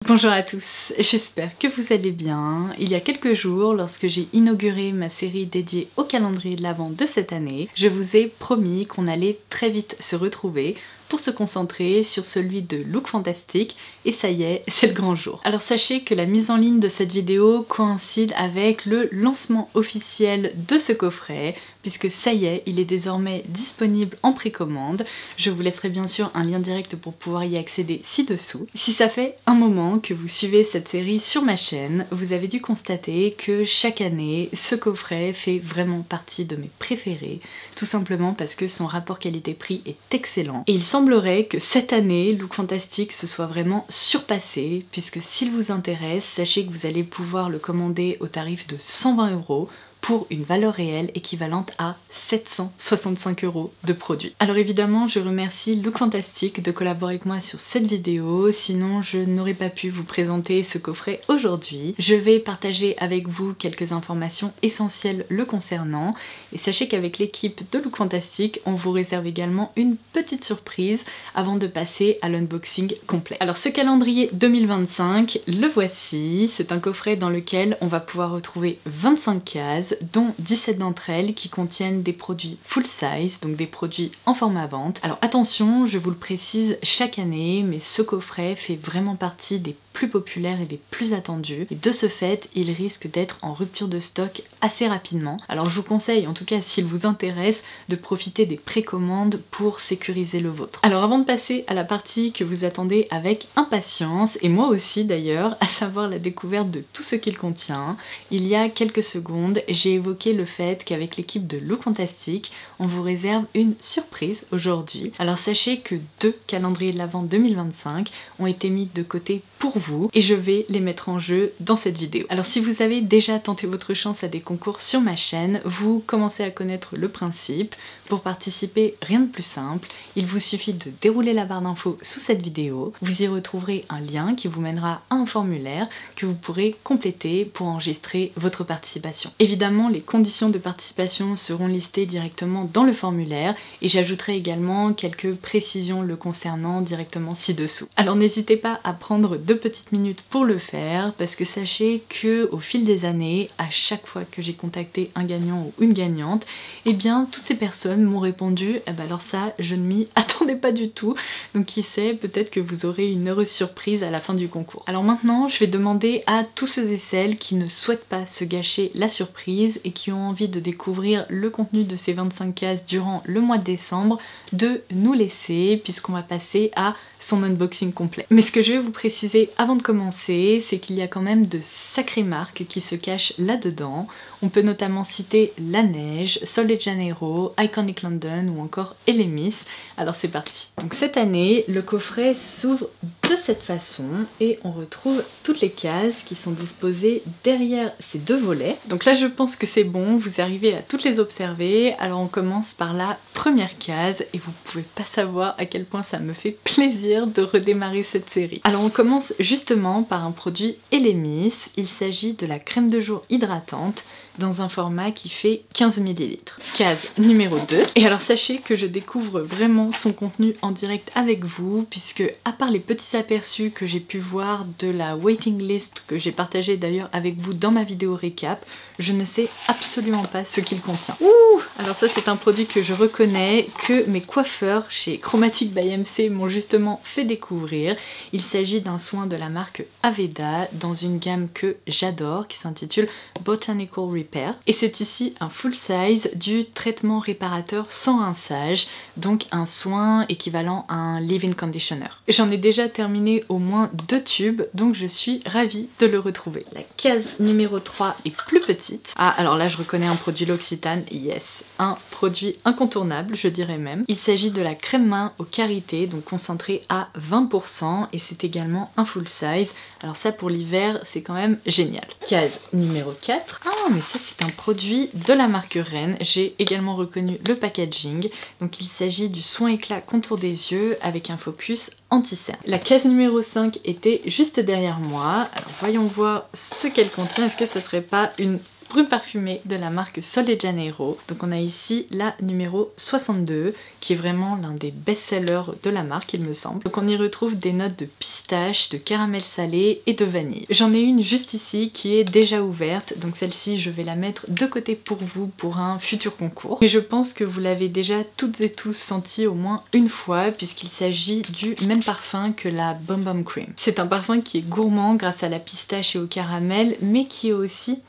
Bonjour à tous, j'espère que vous allez bien. Il y a quelques jours, lorsque j'ai inauguré ma série dédiée au calendrier de l'Avent de cette année, je vous ai promis qu'on allait très vite se retrouver pour se concentrer sur celui de Look Fantastic, et ça y est, c'est le grand jour. Alors sachez que la mise en ligne de cette vidéo coïncide avec le lancement officiel de ce coffret, puisque ça y est, il est désormais disponible en précommande. Je vous laisserai bien sûr un lien direct pour pouvoir y accéder ci-dessous. Si ça fait un moment que vous suivez cette série sur ma chaîne, vous avez dû constater que chaque année, ce coffret fait vraiment partie de mes préférés, tout simplement parce que son rapport qualité-prix est excellent. Et il semblerait que cette année, Look Fantastic se soit vraiment surpassé, puisque s'il vous intéresse, sachez que vous allez pouvoir le commander au tarif de 120 € pour une valeur réelle équivalente à 765 € de produit. Alors évidemment, je remercie Look Fantastic de collaborer avec moi sur cette vidéo, sinon je n'aurais pas pu vous présenter ce coffret aujourd'hui. Je vais partager avec vous quelques informations essentielles le concernant, et sachez qu'avec l'équipe de Look Fantastic, on vous réserve également une petite surprise avant de passer à l'unboxing complet. Alors ce calendrier 2025, le voici. C'est un coffret dans lequel on va pouvoir retrouver 25 cases, dont 17 d'entre elles qui contiennent des produits full size, donc des produits en format vente. Alors attention, je vous le précise chaque année, mais ce coffret fait vraiment partie des plus populaires et des plus attendus, et de ce fait il risque d'être en rupture de stock assez rapidement. Alors je vous conseille, en tout cas s'il vous intéresse, de profiter des précommandes pour sécuriser le vôtre. Alors avant de passer à la partie que vous attendez avec impatience, et moi aussi d'ailleurs, à savoir la découverte de tout ce qu'il contient, il y a quelques secondes j'ai évoqué le fait qu'avec l'équipe de Look Fantastic, on vous réserve une surprise aujourd'hui. Alors sachez que 2 calendriers de l'Avent 2025 ont été mis de côté pour vous, et je vais les mettre en jeu dans cette vidéo. Alors si vous avez déjà tenté votre chance à des concours sur ma chaîne, vous commencez à connaître le principe. Pour participer, rien de plus simple, il vous suffit de dérouler la barre d'infos sous cette vidéo, vous y retrouverez un lien qui vous mènera à un formulaire que vous pourrez compléter pour enregistrer votre participation. Évidemment, les conditions de participation seront listées directement dans le formulaire, et j'ajouterai également quelques précisions le concernant directement ci-dessous. Alors n'hésitez pas à prendre 2 petites minutes pour le faire, parce que sachez que au fil des années, à chaque fois que j'ai contacté un gagnant ou une gagnante, eh bien toutes ces personnes m'ont répondu eh ben alors ça, je ne m'y attendais pas du tout, donc qui sait, peut-être que vous aurez une heureuse surprise à la fin du concours. Alors maintenant, je vais demander à tous ceux et celles qui ne souhaitent pas se gâcher la surprise et qui ont envie de découvrir le contenu de ces 25 cases durant le mois de décembre de nous laisser, puisqu'on va passer à son unboxing complet. Mais ce que je vais vous préciser avant de commencer, c'est qu'il y a quand même de sacrées marques qui se cachent là-dedans. On peut notamment citer La Neige, Sol de Janeiro, Iconic London ou encore Elemis. Alors c'est parti. Donc cette année, le coffret s'ouvre de cette façon et on retrouve toutes les cases qui sont disposées derrière ces 2 volets. Donc là je pense que c'est bon, vous arrivez à toutes les observer. Alors on commence par la première case et vous pouvez pas savoir à quel point ça me fait plaisir de redémarrer cette série. Alors on commence justement par un produit Elemis. Il s'agit de la crème de jour hydratante dans un format qui fait 15 ml. Case numéro 2. Et alors sachez que je découvre vraiment son contenu en direct avec vous, puisque à part les petits aperçus que j'ai pu voir de la waiting list que j'ai partagé d'ailleurs avec vous dans ma vidéo récap, je ne sais absolument pas ce qu'il contient. Ouh, alors ça c'est un produit que je reconnais, que mes coiffeurs chez Chromatic by MC m'ont justement fait découvrir. Il s'agit d'un soin de la marque Aveda dans une gamme que j'adore qui s'intitule Botanical Repair, et c'est ici un full size du traitement réparateur sans rinçage, donc un soin équivalent à un leave-in conditioner. J'en ai déjà terminé au moins 2 tubes, donc je suis ravie de le retrouver. La case numéro 3 est plus petite. Ah, alors là je reconnais un produit L'Occitane, yes, un produit incontournable je dirais même. Il s'agit de la crème main au karité, donc concentrée à 20%, et c'est également un full size. Alors ça pour l'hiver c'est quand même génial. Case numéro 4. Ah mais ça c'est un produit de la marque Rennes, j'ai également reconnu le packaging. Donc il s'agit du soin éclat contour des yeux avec un focus anti-cerne. La case numéro 5 était juste derrière moi, alors voyons voir ce qu'elle contient. Est-ce que ça serait pas une brume parfumée de la marque Sol de Janeiro. Donc on a ici la numéro 62 qui est vraiment l'un des best-sellers de la marque il me semble. Donc on y retrouve des notes de pistache, de caramel salé et de vanille. J'en ai une juste ici qui est déjà ouverte, donc celle-ci je vais la mettre de côté pour vous pour un futur concours. Mais je pense que vous l'avez déjà toutes et tous senti au moins une fois puisqu'il s'agit du même parfum que la Bum Bum Cream. C'est un parfum qui est gourmand grâce à la pistache et au caramel mais qui est aussi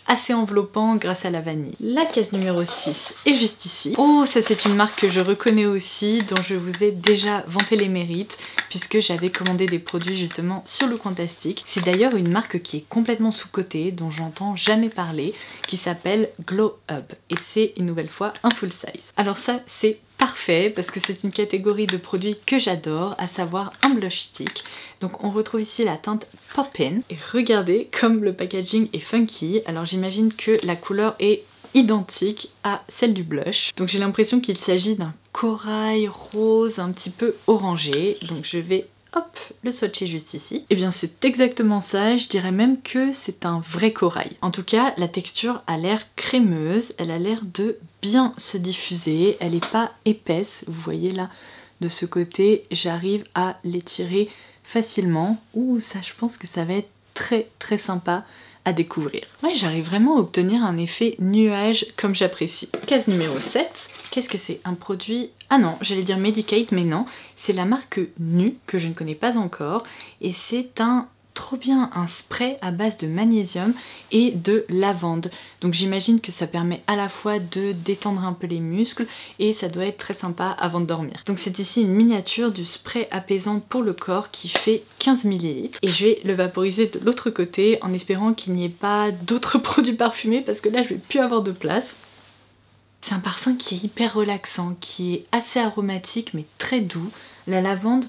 assez enveloppant grâce à la vanille. La case numéro 6 est juste ici. Oh, ça c'est une marque que je reconnais aussi, dont je vous ai déjà vanté les mérites, puisque j'avais commandé des produits justement sur Lookfantastic. C'est d'ailleurs une marque qui est complètement sous-cotée, dont j'entends jamais parler, qui s'appelle Glow Up. Et c'est une nouvelle fois un full size. Alors ça, c'est parfait parce que c'est une catégorie de produits que j'adore, à savoir un blush stick. Donc on retrouve ici la teinte Poppin. Et regardez comme le packaging est funky. Alors j'imagine que la couleur est identique à celle du blush. Donc j'ai l'impression qu'il s'agit d'un corail rose un petit peu orangé. Donc je vais hop, le swatcher juste ici. Et bien c'est exactement ça, je dirais même que c'est un vrai corail. En tout cas, la texture a l'air crémeuse, elle a l'air de bien se diffuser, elle n'est pas épaisse, vous voyez là, de ce côté, j'arrive à l'étirer facilement. Ouh, ça je pense que ça va être très sympa à découvrir. Ouais, j'arrive vraiment à obtenir un effet nuage comme j'apprécie. Case numéro 7. Qu'est-ce que c'est? Un produit... Ah non, j'allais dire Medicate, mais non. C'est la marque Nu, que je ne connais pas encore. Et c'est un... trop bien, un spray à base de magnésium et de lavande. Donc j'imagine que ça permet à la fois de détendre un peu les muscles et ça doit être très sympa avant de dormir. Donc c'est ici une miniature du spray apaisant pour le corps qui fait 15 ml. Et je vais le vaporiser de l'autre côté en espérant qu'il n'y ait pas d'autres produits parfumés parce que là je vais plus avoir de place. C'est un parfum qui est hyper relaxant, qui est assez aromatique mais très doux. La lavande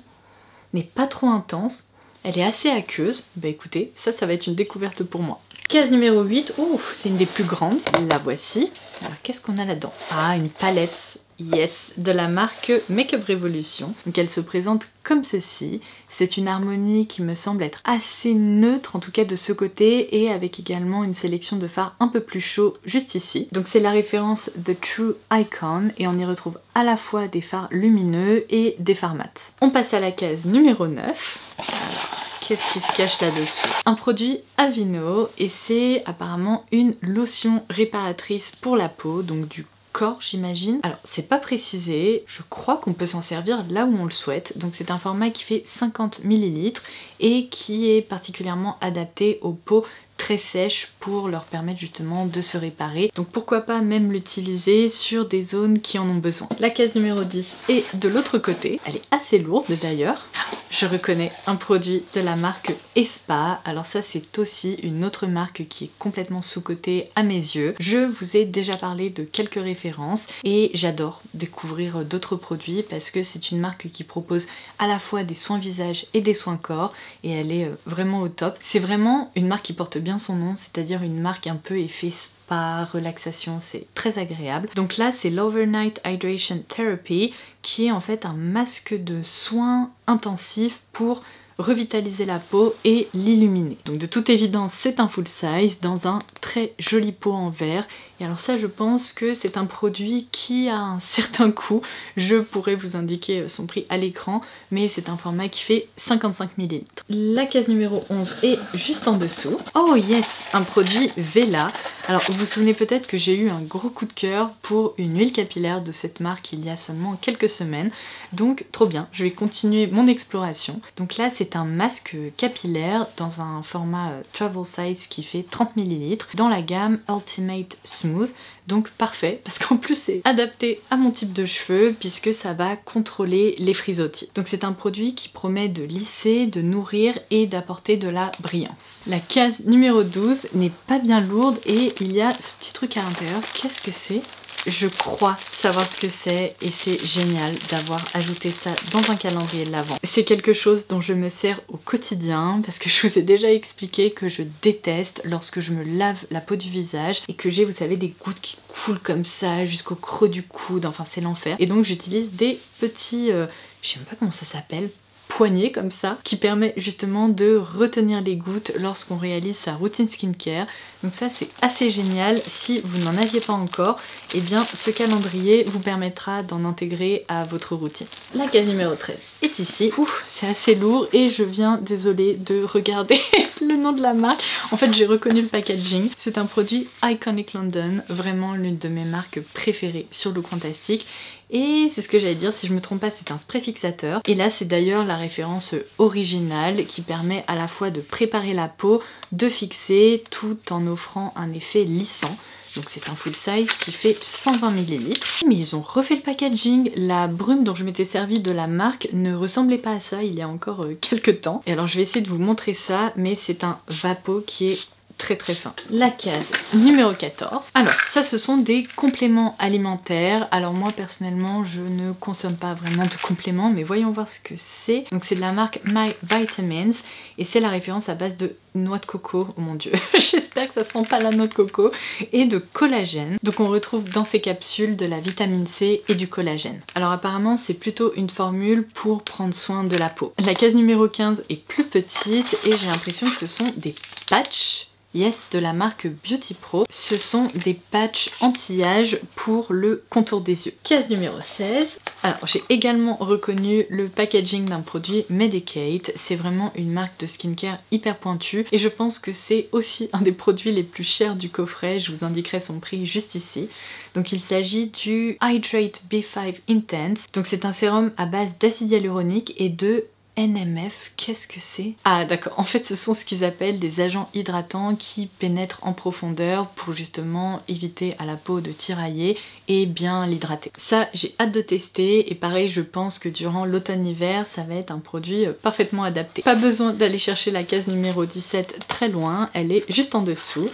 n'est pas trop intense. Elle est assez aqueuse, bah écoutez, ça va être une découverte pour moi. Case numéro 8, ouh, c'est une des plus grandes, la voici. Alors qu'est-ce qu'on a là-dedans? Ah, une palette, yes, de la marque Makeup Revolution. Donc elle se présente comme ceci. C'est une harmonie qui me semble être assez neutre, en tout cas de ce côté, et avec également une sélection de fards un peu plus chauds juste ici. Donc c'est la référence The True Icon, et on y retrouve à la fois des fards lumineux et des fards mat. On passe à la case numéro 9. Alors, qu'est-ce qui se cache là-dessous? Un produit Aveeno, et c'est apparemment une lotion réparatrice pour la peau, donc du corps j'imagine. Alors c'est pas précisé, je crois qu'on peut s'en servir là où on le souhaite. Donc c'est un format qui fait 50 ml et qui est particulièrement adapté aux peaux très sèches pour leur permettre justement de se réparer. Donc pourquoi pas même l'utiliser sur des zones qui en ont besoin. La case numéro 10 est de l'autre côté. Elle est assez lourde d'ailleurs. Je reconnais un produit de la marque Espa. Alors ça c'est aussi une autre marque qui est complètement sous-cotée à mes yeux. Je vous ai déjà parlé de quelques références et j'adore découvrir d'autres produits parce que c'est une marque qui propose à la fois des soins visage et des soins corps et elle est vraiment au top. C'est vraiment une marque qui porte bien son nom, c'est-à-dire une marque un peu effet spa, relaxation, c'est très agréable. Donc là c'est l'Overnight Hydration Therapy qui est en fait un masque de soins intensifs pour revitaliser la peau et l'illuminer. Donc de toute évidence c'est un full size dans un très joli pot en verre. Et alors ça je pense que c'est un produit qui a un certain coût. Je pourrais vous indiquer son prix à l'écran, mais c'est un format qui fait 55 ml. La case numéro 11 est juste en dessous. Oh yes, un produit Vela. Alors vous vous souvenez peut-être que j'ai eu un gros coup de cœur pour une huile capillaire de cette marque il y a seulement quelques semaines. Donc trop bien, je vais continuer mon exploration. Donc là c'est un masque capillaire dans un format travel size qui fait 30 ml dans la gamme Ultimate Smooth. Donc parfait parce qu'en plus c'est adapté à mon type de cheveux puisque ça va contrôler les frisottis. Donc c'est un produit qui promet de lisser, de nourrir et d'apporter de la brillance. La case numéro 12 n'est pas bien lourde et il y a ce petit truc à l'intérieur. Qu'est-ce que c'est? Je crois savoir ce que c'est et c'est génial d'avoir ajouté ça dans un calendrier de l'Avent. C'est quelque chose dont je me sers au quotidien parce que je vous ai déjà expliqué que je déteste lorsque je me lave la peau du visage et que j'ai, vous savez, des gouttes qui coulent comme ça jusqu'au creux du coude, enfin c'est l'enfer. Et donc j'utilise des petits, je sais même pas comment ça s'appelle, poignée comme ça qui permet justement de retenir les gouttes lorsqu'on réalise sa routine skincare. Donc ça c'est assez génial. Si vous n'en aviez pas encore, et bien ce calendrier vous permettra d'en intégrer à votre routine. La case numéro 13 est ici. Ouf, c'est assez lourd et je viens, désolée, de regarder le nom de la marque. En fait j'ai reconnu le packaging. C'est un produit Iconic London, vraiment l'une de mes marques préférées sur Look Fantastic. Et c'est ce que j'allais dire, si je me trompe pas, c'est un spray fixateur. Et là c'est d'ailleurs la référence originale qui permet à la fois de préparer la peau, de fixer, tout en offrant un effet lissant. Donc c'est un full size qui fait 120 ml. Mais ils ont refait le packaging. La brume dont je m'étais servie de la marque ne ressemblait pas à ça il y a encore quelques temps. Et alors je vais essayer de vous montrer ça, mais c'est un Vapo qui est très fin. La case numéro 14. Alors ça ce sont des compléments alimentaires. Alors moi personnellement je ne consomme pas vraiment de compléments, mais voyons voir ce que c'est. Donc c'est de la marque My Vitamins et c'est la référence à base de noix de coco, oh mon dieu, j'espère que ça sent pas la noix de coco, et de collagène. Donc on retrouve dans ces capsules de la vitamine C et du collagène. Alors apparemment c'est plutôt une formule pour prendre soin de la peau. La case numéro 15 est plus petite et j'ai l'impression que ce sont des patchs. Yes, de la marque Beauty Pro. Ce sont des patchs anti-âge pour le contour des yeux. Case numéro 16. Alors j'ai également reconnu le packaging d'un produit Medik8. C'est vraiment une marque de skincare hyper pointue et je pense que c'est aussi un des produits les plus chers du coffret. Je vous indiquerai son prix juste ici. Donc il s'agit du Hydrate B5 Intense. Donc c'est un sérum à base d'acide hyaluronique et de NMF, qu'est-ce que c'est? Ah d'accord, en fait ce sont ce qu'ils appellent des agents hydratants qui pénètrent en profondeur pour justement éviter à la peau de tirailler et bien l'hydrater. Ça j'ai hâte de tester et pareil je pense que durant l'automne-hiver ça va être un produit parfaitement adapté. Pas besoin d'aller chercher la case numéro 17 très loin, elle est juste en dessous.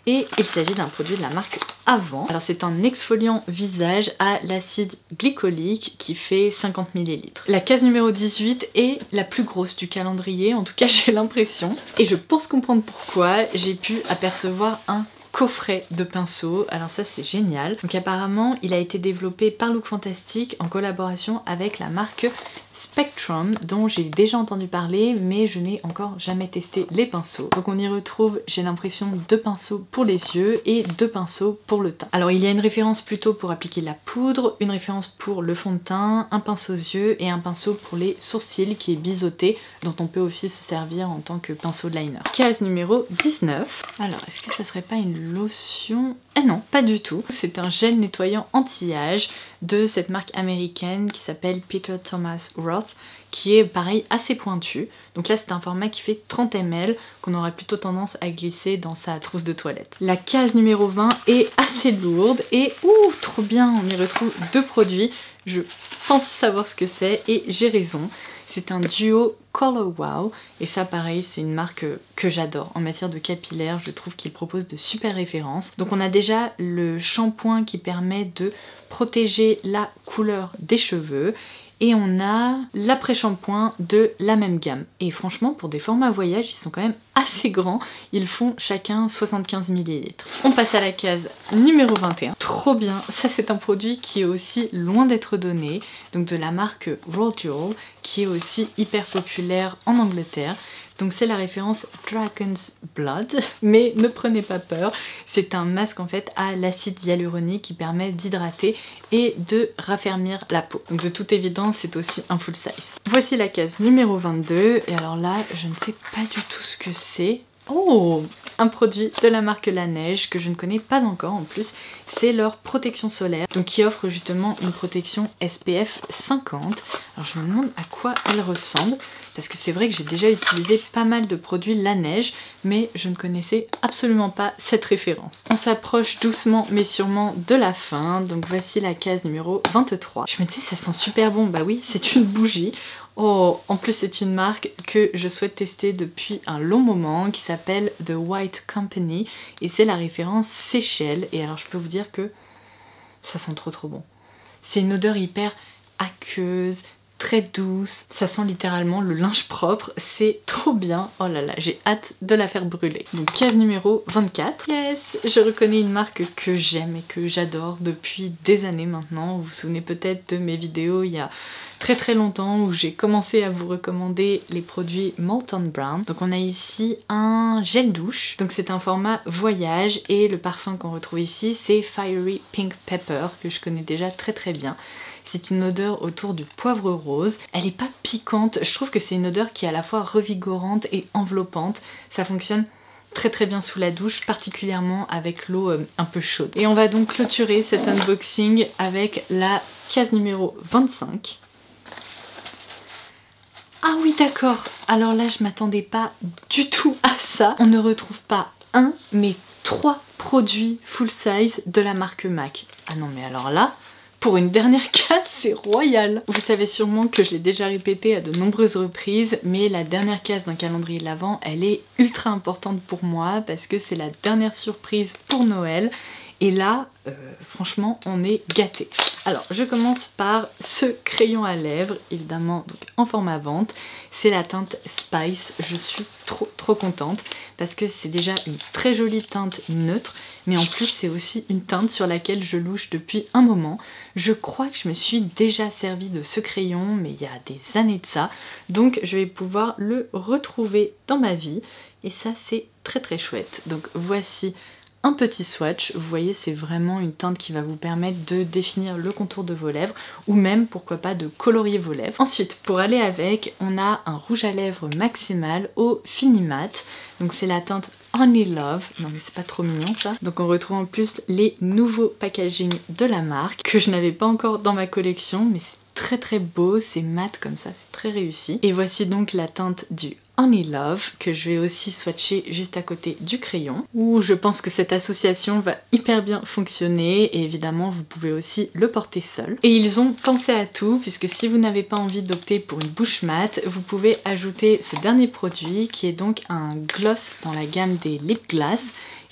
Et il s'agit d'un produit de la marque Avant. Alors c'est un exfoliant visage à l'acide glycolique qui fait 50 ml. La case numéro 18 est la plus grosse du calendrier, en tout cas j'ai l'impression. Et je pense comprendre pourquoi. J'ai pu apercevoir un coffret de pinceaux, alors ça c'est génial. Donc apparemment il a été développé par Look Fantastic en collaboration avec la marque Spectrum dont j'ai déjà entendu parler mais je n'ai encore jamais testé les pinceaux. Donc on y retrouve, j'ai l'impression, 2 pinceaux pour les yeux et 2 pinceaux pour le teint. Alors il y a une référence plutôt pour appliquer la poudre, une référence pour le fond de teint, un pinceau aux yeux et un pinceau pour les sourcils qui est biseauté dont on peut aussi se servir en tant que pinceau de liner. Case numéro 19. Alors est-ce que ça serait pas une lotion? Ah non, pas du tout. C'est un gel nettoyant anti-âge de cette marque américaine qui s'appelle Peter Thomas Roth, qui est pareil assez pointu. Donc là c'est un format qui fait 30 ml qu'on aurait plutôt tendance à glisser dans sa trousse de toilette. La case numéro 20 est assez lourde et ouh, trop bien, on y retrouve 2 produits. Je pense savoir ce que c'est et j'ai raison. C'est un duo Color Wow et ça pareil c'est une marque que j'adore en matière de capillaire. Je trouve qu'ils proposent de super références. Donc on a déjà le shampoing qui permet de protéger la couleur des cheveux et on a l'après-shampoing de la même gamme. Et franchement pour des formats voyage ils sont quand même assez grands, ils font chacun 75 ml. On passe à la case numéro 21. Trop bien, ça c'est un produit qui est aussi loin d'être donné, donc de la marque Rodial qui est aussi hyper populaire en Angleterre. Donc c'est la référence Dragon's Blood, mais ne prenez pas peur, c'est un masque en fait à l'acide hyaluronique qui permet d'hydrater et de raffermir la peau. Donc de toute évidence c'est aussi un full size. Voici la case numéro 22 et alors là je ne sais pas du tout ce que c'est. Oh, un produit de la marque La Neige que je ne connais pas encore en plus, c'est leur protection solaire, donc qui offre justement une protection SPF 50. Alors je me demande à quoi elle ressemble, parce que c'est vrai que j'ai déjà utilisé pas mal de produits La Neige, mais je ne connaissais absolument pas cette référence. On s'approche doucement mais sûrement de la fin, donc voici la case numéro 23. Je me disais ça sent super bon, bah oui, c'est une bougie. Oh, en plus c'est une marque que je souhaite tester depuis un long moment qui s'appelle The White Company et c'est la référence Seychelles et alors je peux vous dire que ça sent trop bon. C'est une odeur hyper aqueuse, très douce, ça sent littéralement le linge propre, c'est trop bien. Oh là là, j'ai hâte de la faire brûler. Donc case numéro 24. Yes, je reconnais une marque que j'aime et que j'adore depuis des années maintenant. Vous vous souvenez peut-être de mes vidéos il y a très longtemps où j'ai commencé à vous recommander les produits Molton Brown. Donc on a ici un gel douche, donc c'est un format voyage et le parfum qu'on retrouve ici c'est Fiery Pink Pepper que je connais déjà très bien. C'est une odeur autour du poivre rose. Elle est pas piquante, je trouve que c'est une odeur qui est à la fois revigorante et enveloppante. Ça fonctionne très bien sous la douche, particulièrement avec l'eau un peu chaude. Et on va donc clôturer cet unboxing avec la case numéro 25. Ah oui d'accord, alors là je m'attendais pas du tout à ça. On ne retrouve pas un mais 3 produits full size de la marque MAC. Ah non mais alors là, pour une dernière case, c'est royal. Vous savez sûrement que je l'ai déjà répété à de nombreuses reprises, mais la dernière case d'un calendrier de l'Avent, elle est ultra importante pour moi parce que c'est la dernière surprise pour Noël. Et là, franchement, on est gâtés. Alors, je commence par ce crayon à lèvres, évidemment donc en format vente. C'est la teinte Spice. Je suis trop contente parce que c'est déjà une très jolie teinte neutre, mais en plus c'est aussi une teinte sur laquelle je louche depuis un moment. Je crois que je me suis déjà servi de ce crayon, mais il y a des années de ça. Donc je vais pouvoir le retrouver dans ma vie et ça c'est très chouette. Donc voici un petit swatch, vous voyez c'est vraiment une teinte qui va vous permettre de définir le contour de vos lèvres ou même pourquoi pas de colorier vos lèvres. Ensuite pour aller avec on a un rouge à lèvres maximal au fini mat, donc c'est la teinte Honey Love, non mais c'est pas trop mignon ça. Donc on retrouve en plus les nouveaux packaging de la marque que je n'avais pas encore dans ma collection mais c'est très beau, c'est mat comme ça, c'est très réussi. Et voici donc la teinte du Honey Love que je vais aussi swatcher juste à côté du crayon où je pense que cette association va hyper bien fonctionner et évidemment vous pouvez aussi le porter seul. Et ils ont pensé à tout puisque si vous n'avez pas envie d'opter pour une bouche mate, vous pouvez ajouter ce dernier produit qui est donc un gloss dans la gamme des lip gloss.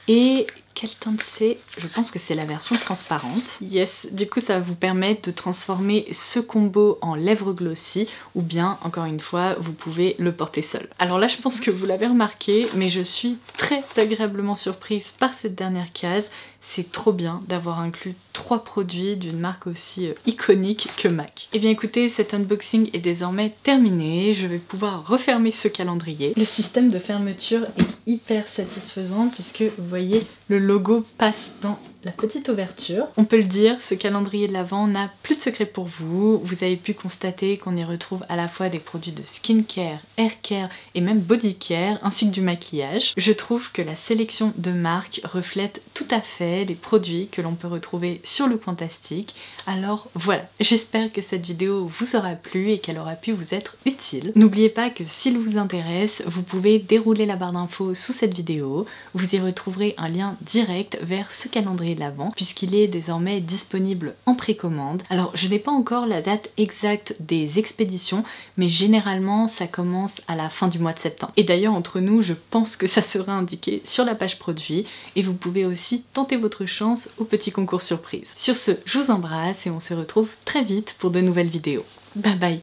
Et quelle teinte c'est? Je pense que c'est la version transparente. Yes, du coup ça va vous permettre de transformer ce combo en lèvres glossy ou bien, encore une fois, vous pouvez le porter seul. Alors là je pense que vous l'avez remarqué, mais je suis très agréablement surprise par cette dernière case. C'est trop bien d'avoir inclus 3 produits d'une marque aussi iconique que MAC. Et bien écoutez, cet unboxing est désormais terminé. Je vais pouvoir refermer ce calendrier. Le système de fermeture est hyper satisfaisant puisque vous voyez le logo passe dans la petite ouverture. On peut le dire, ce calendrier de l'Avent n'a plus de secret pour vous. Vous avez pu constater qu'on y retrouve à la fois des produits de skincare, haircare et même body care ainsi que du maquillage. Je trouve que la sélection de marques reflète tout à fait les produits que l'on peut retrouver sur Look Fantastic. Alors voilà, j'espère que cette vidéo vous aura plu et qu'elle aura pu vous être utile. N'oubliez pas que s'il vous intéresse, vous pouvez dérouler la barre d'infos sous cette vidéo. Vous y retrouverez un lien direct vers ce calendrier de l'Avent puisqu'il est désormais disponible en précommande. Alors je n'ai pas encore la date exacte des expéditions, mais généralement ça commence à la fin du mois de septembre. Et d'ailleurs entre nous, je pense que ça sera indiqué sur la page produit et vous pouvez aussi tenter votre chance au petit concours surprise. Sur ce, je vous embrasse et on se retrouve très vite pour de nouvelles vidéos. Bye bye!